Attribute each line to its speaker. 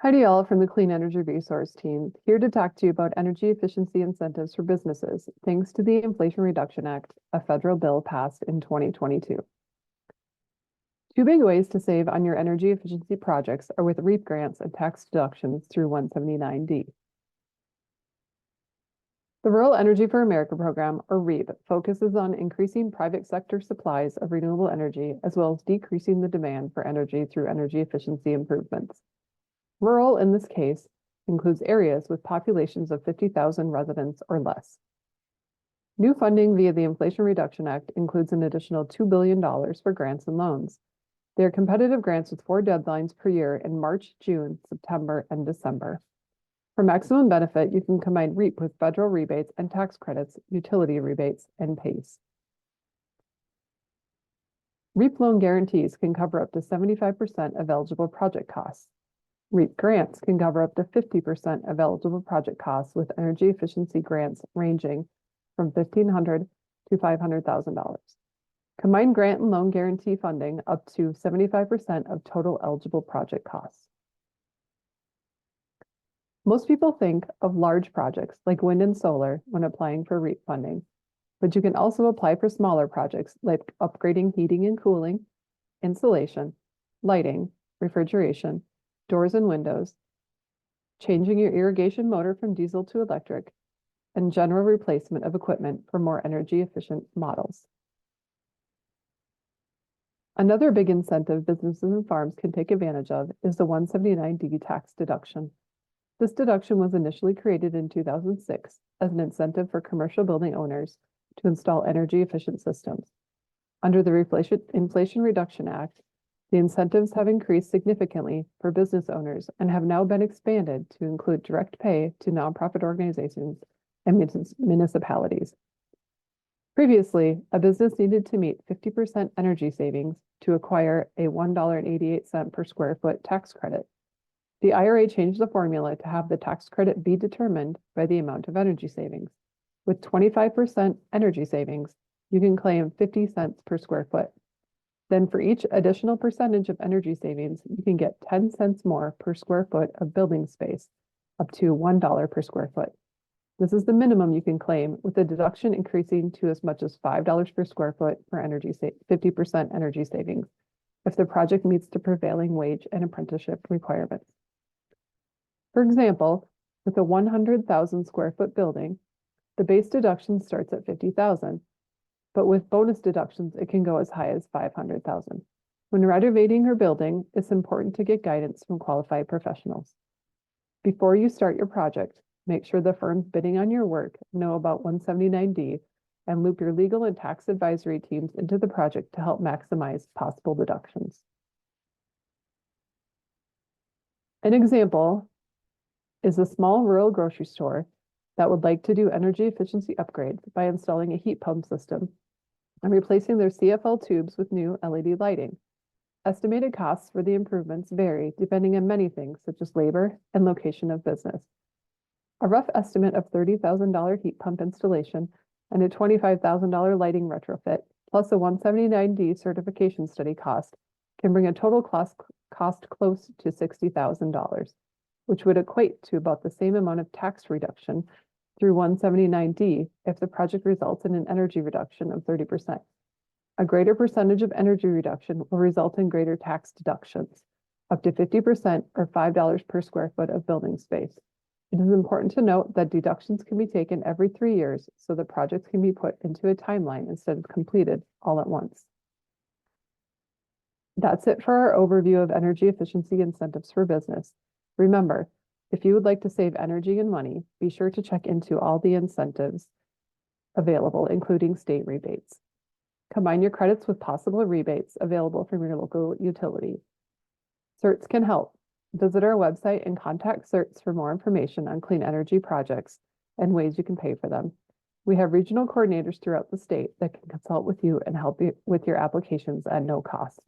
Speaker 1: Heidi All from the Clean Energy Resource Team, here to talk to you about energy efficiency incentives for businesses, thanks to the Inflation Reduction Act, a federal bill passed in 2022. Two big ways to save on your energy efficiency projects are with REAP grants and tax deductions through 179D. The Rural Energy for America program, or REAP, focuses on increasing private sector supplies of renewable energy, as well as decreasing the demand for energy through energy efficiency improvements. Rural, in this case, includes areas with populations of 50,000 residents or less. New funding via the Inflation Reduction Act includes an additional $2 billion for grants and loans. They are competitive grants with 4 deadlines per year in March, June, September, and December. For maximum benefit, you can combine REAP with federal rebates and tax credits, utility rebates, and PACE. REAP loan guarantees can cover up to 75% of eligible project costs. REAP grants can cover up to 50% of eligible project costs with energy efficiency grants ranging from $1,500 to $500,000. Combined grant and loan guarantee funding up to 75% of total eligible project costs. Most people think of large projects like wind and solar when applying for REAP funding, but you can also apply for smaller projects like upgrading heating and cooling, insulation, lighting, refrigeration, doors and windows, changing your irrigation motor from diesel to electric, and general replacement of equipment for more energy efficient models. Another big incentive businesses and farms can take advantage of is the 179D tax deduction. This deduction was initially created in 2006 as an incentive for commercial building owners to install energy efficient systems. Under the Inflation Reduction Act, the incentives have increased significantly for business owners and have now been expanded to include direct pay to nonprofit organizations and municipalities. Previously, a business needed to meet 50% energy savings to acquire a $1.88 per square foot tax credit. The IRA changed the formula to have the tax credit be determined by the amount of energy savings. With 25% energy savings, you can claim 50 cents per square foot. Then for each additional percentage of energy savings, you can get 10 cents more per square foot of building space, up to $1 per square foot. This is the minimum you can claim, with the deduction increasing to as much as $5 per square foot for 50% energy savings, if the project meets the prevailing wage and apprenticeship requirements. For example, with a 100,000 square foot building, the base deduction starts at $50,000. But with bonus deductions, it can go as high as $500,000. When renovating your building, it's important to get guidance from qualified professionals. Before you start your project, make sure the firms bidding on your work know about 179D and loop your legal and tax advisory teams into the project to help maximize possible deductions. An example is a small rural grocery store that would like to do energy efficiency upgrades by installing a heat pump system and replacing their CFL tubes with new LED lighting. Estimated costs for the improvements vary depending on many things such as labor and location of business. A rough estimate of $30,000 heat pump installation and a $25,000 lighting retrofit, plus a 179D certification study cost, can bring a total cost close to $60,000, which would equate to about the same amount of tax reduction through 179D if the project results in an energy reduction of 30%. A greater percentage of energy reduction will result in greater tax deductions, up to 50% or $5 per square foot of building space. It is important to note that deductions can be taken every 3 years so the projects can be put into a timeline instead of completed all at once. That's it for our overview of energy efficiency incentives for business. Remember, if you would like to save energy and money, be sure to check into all the incentives available, including state rebates. Combine your credits with possible rebates available from your local utility. CERTs can help. Visit our website and contact CERTs for more information on clean energy projects and ways you can pay for them. We have regional coordinators throughout the state that can consult with you and help you with your applications at no cost.